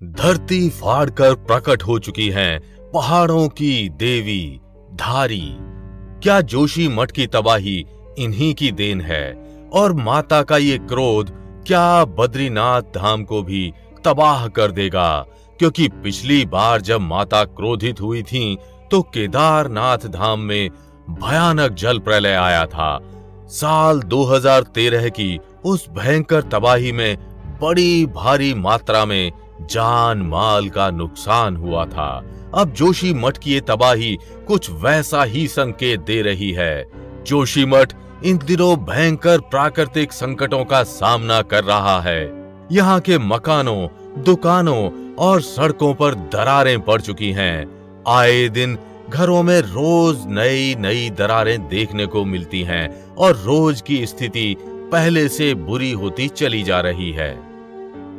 धरती फाड़कर प्रकट हो चुकी हैं पहाड़ों की देवी धारी। क्या जोशीमठ की तबाही इन्हीं की देन है? और माता का ये क्रोध क्या बद्रीनाथ धाम को भी तबाह कर देगा? क्योंकि पिछली बार जब माता क्रोधित हुई थीं, तो केदारनाथ धाम में भयानक जल प्रलय आया था। साल 2013 की उस भयंकर तबाही में बड़ी भारी मात्रा में जान माल का नुकसान हुआ था। अब जोशीमठ की ये तबाही कुछ वैसा ही संकेत दे रही है। जोशीमठ इन दिनों भयंकर प्राकृतिक संकटों का सामना कर रहा है। यहाँ के मकानों, दुकानों और सड़कों पर दरारें पड़ चुकी हैं। आए दिन घरों में रोज नई नई दरारें देखने को मिलती हैं और रोज की स्थिति पहले से बुरी होती चली जा रही है।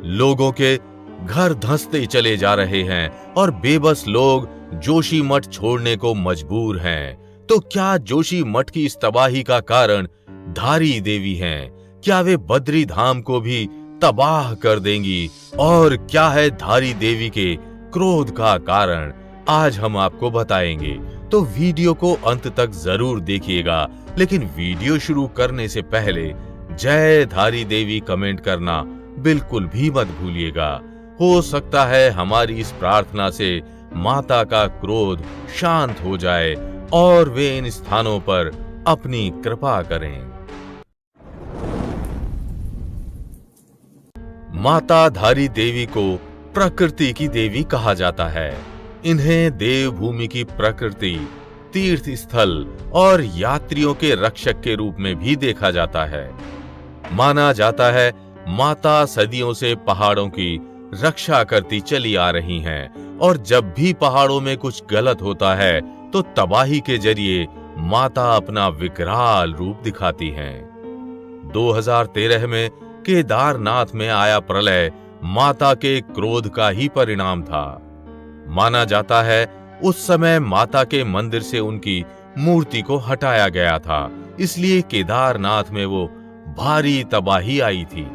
लोगों के घर धंसते चले जा रहे हैं और बेबस लोग जोशीमठ छोड़ने को मजबूर हैं। तो क्या जोशीमठ की इस तबाही का कारण धारी देवी हैं? क्या वे बद्री धाम को भी तबाह कर देंगी? और क्या है धारी देवी के क्रोध का कारण? आज हम आपको बताएंगे, तो वीडियो को अंत तक जरूर देखिएगा। लेकिन वीडियो शुरू करने से पहले जय धारी देवी कमेंट करना बिल्कुल भी मत भूलिएगा। हो सकता है हमारी इस प्रार्थना से माता का क्रोध शांत हो जाए और वे इन स्थानों पर अपनी कृपा करें। माता धारी देवी को प्रकृति की देवी कहा जाता है। इन्हें देवभूमि की प्रकृति, तीर्थ स्थल और यात्रियों के रक्षक के रूप में भी देखा जाता है। माना जाता है माता सदियों से पहाड़ों की रक्षा करती चली आ रही हैं और जब भी पहाड़ों में कुछ गलत होता है तो तबाही के जरिए माता अपना विकराल रूप दिखाती हैं। 2013 में केदारनाथ में आया प्रलय माता के क्रोध का ही परिणाम था। माना जाता है उस समय माता के मंदिर से उनकी मूर्ति को हटाया गया था, इसलिए केदारनाथ में वो भारी तबाही आई थी।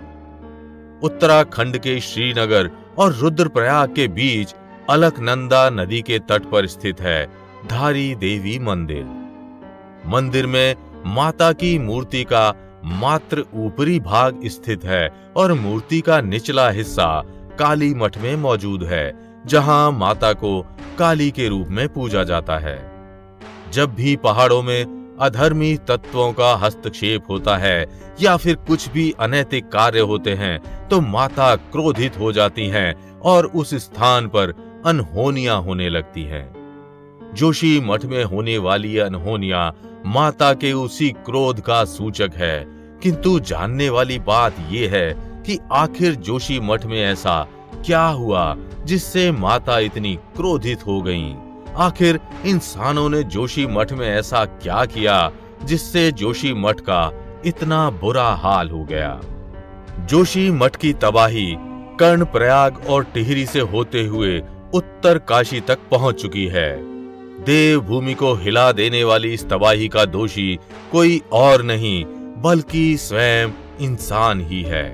उत्तराखंड के श्रीनगर और रुद्रप्रयाग के बीच अलकनंदा नदी के तट पर स्थित है धारी देवी मंदिर। मंदिर में माता की मूर्ति का मात्र ऊपरी भाग स्थित है और मूर्ति का निचला हिस्सा काली मठ में मौजूद है, जहां माता को काली के रूप में पूजा जाता है। जब भी पहाड़ों में अधर्मी तत्वों का हस्तक्षेप होता है या फिर कुछ भी अनैतिक कार्य होते हैं, तो माता क्रोधित हो जाती हैं और उस स्थान पर अनहोनियां होने लगती हैं। जोशीमठ में होने वाली अनहोनियां माता के उसी क्रोध का सूचक है। किंतु जानने वाली बात यह है कि आखिर जोशीमठ में ऐसा क्या हुआ जिससे माता इतनी क्रोधित हो गईं? आखिर इंसानों ने जोशीमठ में ऐसा क्या किया जिससे जोशीमठ का इतना बुरा हाल हो गया? जोशीमठ की तबाही कर्णप्रयाग और टिहरी से होते हुए उत्तर काशी तक पहुंच चुकी है। देवभूमि को हिला देने वाली इस तबाही का दोषी कोई और नहीं बल्कि स्वयं इंसान ही है।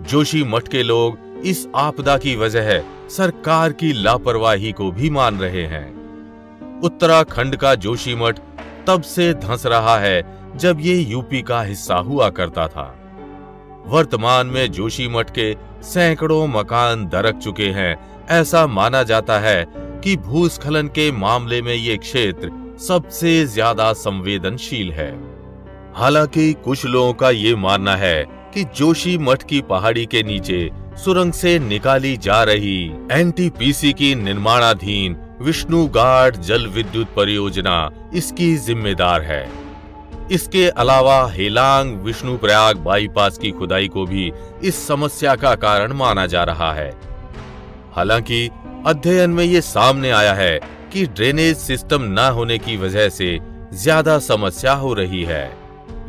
जोशीमठ के लोग इस आपदा की वजह सरकार की लापरवाही को भी मान रहे हैं। उत्तराखंड का जोशीमठ तब से धंस रहा है जब ये यूपी का हिस्सा हुआ करता था। वर्तमान में जोशीमठ के सैकड़ों मकान दरक चुके हैं। ऐसा माना जाता है कि भूस्खलन के मामले में ये क्षेत्र सबसे ज्यादा संवेदनशील है। हालांकि कुछ लोगों का ये मानना है कि जोशीमठ की पहाड़ी के नीचे सुरंग से निकाली जा रही एनटीपीसी की निर्माणाधीन विष्णुगाड जल विद्युत परियोजना इसकी जिम्मेदार है। इसके अलावा हेलांग विष्णुप्रयाग बाईपास की खुदाई को भी इस समस्या का कारण माना जा रहा है। हालांकि अध्ययन में ये सामने आया है कि ड्रेनेज सिस्टम न होने की वजह से ज्यादा समस्या हो रही है।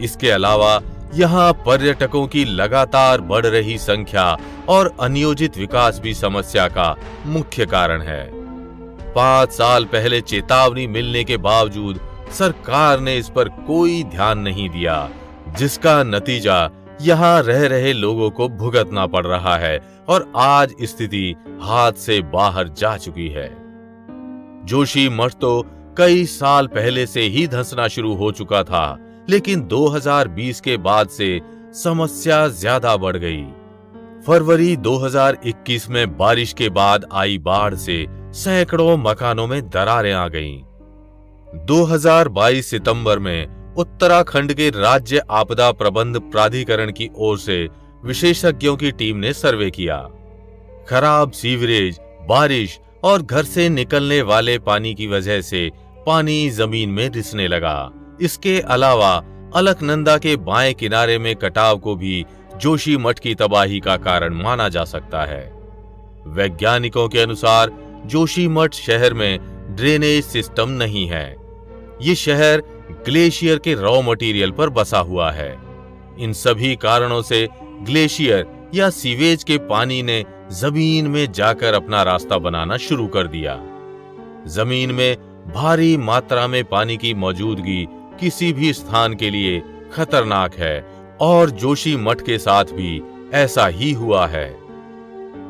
इसके अलावा यहाँ पर्यटकों की लगातार बढ़ रही संख्या और अनियोजित विकास भी समस्या का मुख्य कारण है। 5 साल पहले चेतावनी मिलने के बावजूद सरकार ने इस पर कोई ध्यान नहीं दिया, जिसका नतीजा यहाँ रह रहे लोगों को भुगतना पड़ रहा है और आज स्थिति हाथ से बाहर जा चुकी है। जोशीमठ तो कई साल पहले से ही धंसना शुरू हो चुका था, लेकिन 2020 के बाद से समस्या ज्यादा बढ़ गई। फरवरी 2021 में बारिश के बाद आई बाढ़ से सैकड़ों मकानों में दरारें आ गईं। 2022 सितंबर में उत्तराखंड के राज्य आपदा प्रबंध प्राधिकरण की ओर से विशेषज्ञों की टीम ने सर्वे किया। खराब सीवरेज, बारिश और घर से निकलने वाले पानी की वजह से पानी जमीन में रिसने लगा। इसके अलावा अलकनंदा के बाएं किनारे में कटाव को भी जोशीमठ की तबाही का कारण माना जा सकता है। वैज्ञानिकों के अनुसार जोशीमठ शहर में ड्रेनेज सिस्टम नहीं है। ये शहर ग्लेशियर के रॉ मटेरियल पर बसा हुआ है। इन सभी कारणों से ग्लेशियर या सीवेज के पानी ने जमीन में जाकर अपना रास्ता बनाना शुरू कर दिया। जमीन में भारी मात्रा में पानी की मौजूदगी किसी भी स्थान के लिए खतरनाक है और जोशीमठ के साथ भी ऐसा ही हुआ है।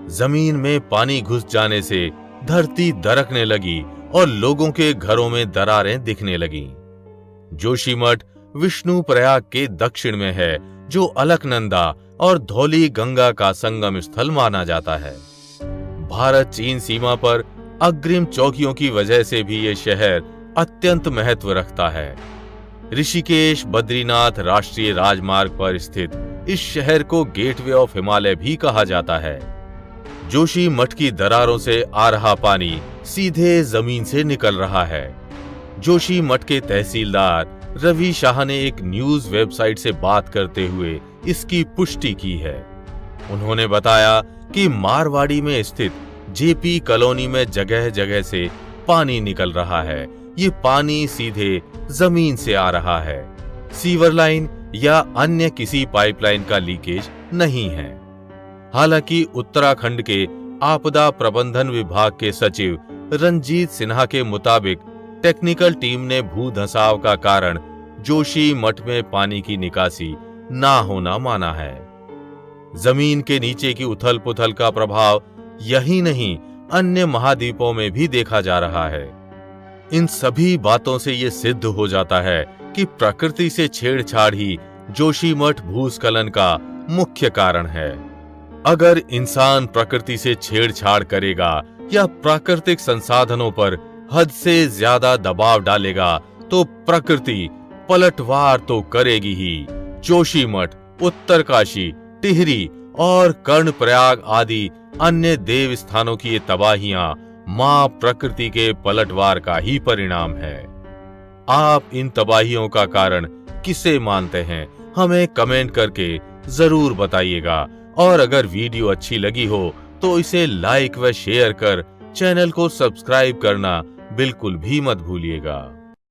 जमीन में पानी घुस जाने से धरती दरकने लगी और लोगों के घरों में दरारें दिखने लगीं। जोशीमठ विष्णुप्रयाग के दक्षिण में है, जो अलकनंदा और धौली गंगा का संगम स्थल माना जाता है। भारत चीन सीमा पर अग्रिम चौकियों की वजह से भी ये शहर अत्यंत महत्व रखता है। ऋषिकेश बद्रीनाथ राष्ट्रीय राजमार्ग पर स्थित इस शहर को गेटवे ऑफ हिमालय भी कहा जाता है। जोशीमठ की दरारों से आ रहा पानी सीधे जमीन से निकल रहा है। जोशीमठ के तहसीलदार रवि शाह ने एक न्यूज वेबसाइट से बात करते हुए इसकी पुष्टि की है। उन्होंने बताया कि मारवाड़ी में स्थित जेपी कॉलोनी में जगह जगह से पानी निकल रहा है। ये पानी सीधे जमीन से आ रहा है। सीवर लाइन या अन्य किसी पाइपलाइन का लीकेज नहीं है। हालांकि उत्तराखंड के आपदा प्रबंधन विभाग के सचिव रंजीत सिन्हा के मुताबिक टेक्निकल टीम ने भू धंसाव का कारण जोशीमठ में पानी की निकासी ना होना माना है। जमीन के नीचे की उथल पुथल का प्रभाव यही नहीं, अन्य महाद्वीपों में भी देखा जा रहा है। इन सभी बातों से ये सिद्ध हो जाता है कि प्रकृति से छेड़छाड़ ही जोशीमठ भूस्खलन का मुख्य कारण है। अगर इंसान प्रकृति से छेड़छाड़ करेगा या प्राकृतिक संसाधनों पर हद से ज्यादा दबाव डालेगा तो प्रकृति पलटवार तो करेगी ही। जोशीमठ, उत्तरकाशी, टिहरी और कर्णप्रयाग आदि अन्य देव स्थानों की ये तबाहियां मां प्रकृति के पलटवार का ही परिणाम है। आप इन तबाहियों का कारण किसे मानते हैं, हमें कमेंट करके जरूर बताइएगा। और अगर वीडियो अच्छी लगी हो तो इसे लाइक व शेयर कर चैनल को सब्सक्राइब करना बिल्कुल भी मत भूलिएगा।